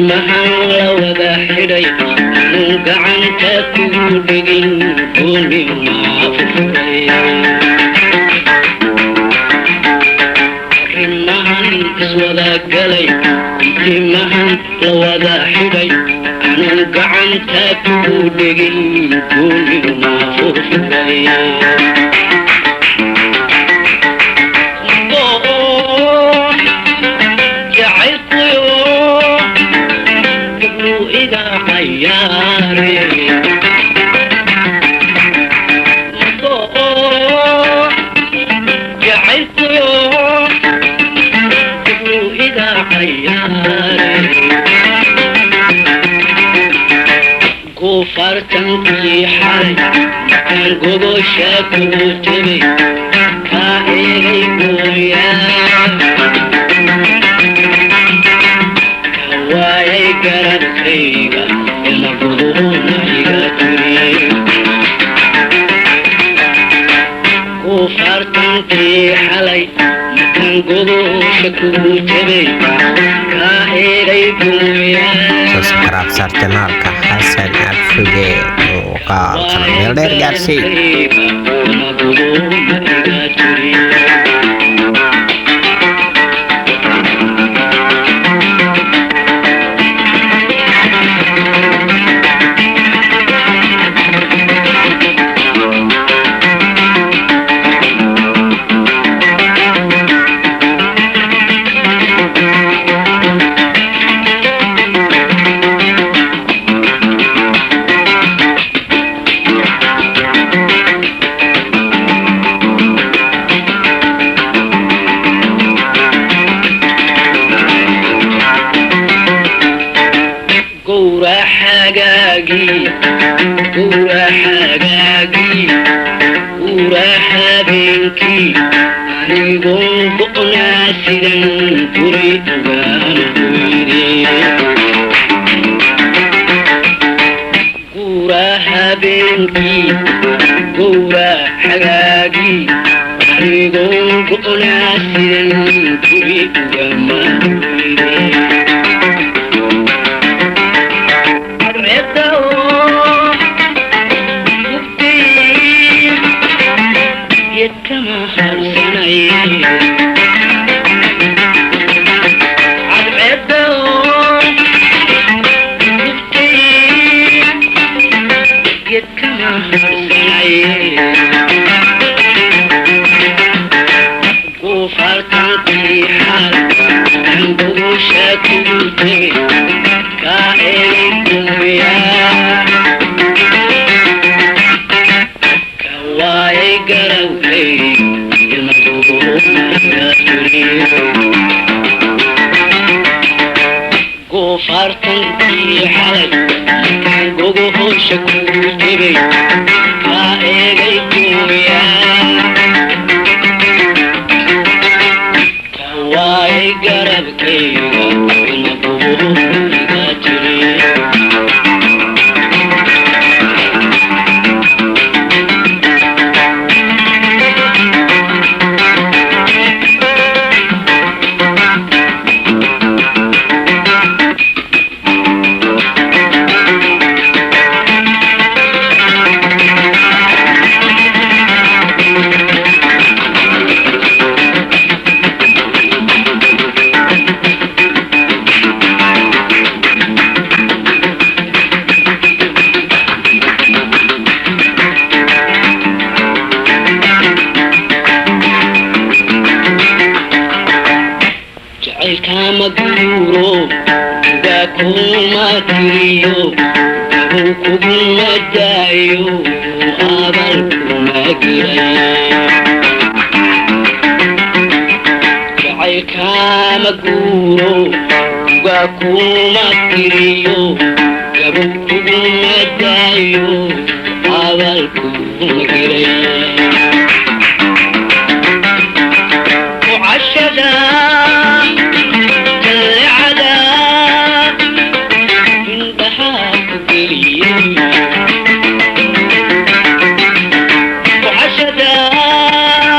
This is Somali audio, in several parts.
intimahan la wada xidhay anuu gacanta kugu dhigin gooni maa furay arrimahan iswada galay intimahan la wada xidhay anuu gacanta kugu dhigin gooni maa furay fartankii xalay aan gogosha kugu tegay kaa eegay gooyaa ka waayay garabkayga ila guduhuna iga tiri ku fartankii xalay aan gogosha kugu tegay kaa eegay gooyaa subscribe sar channelka Hasan Absuge muuqaalkan meel dheer gaarsii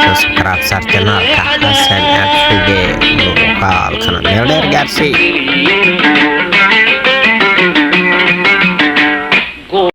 subscribe channelka Hasan Absuge muuqaalkan meel dheer gaarsii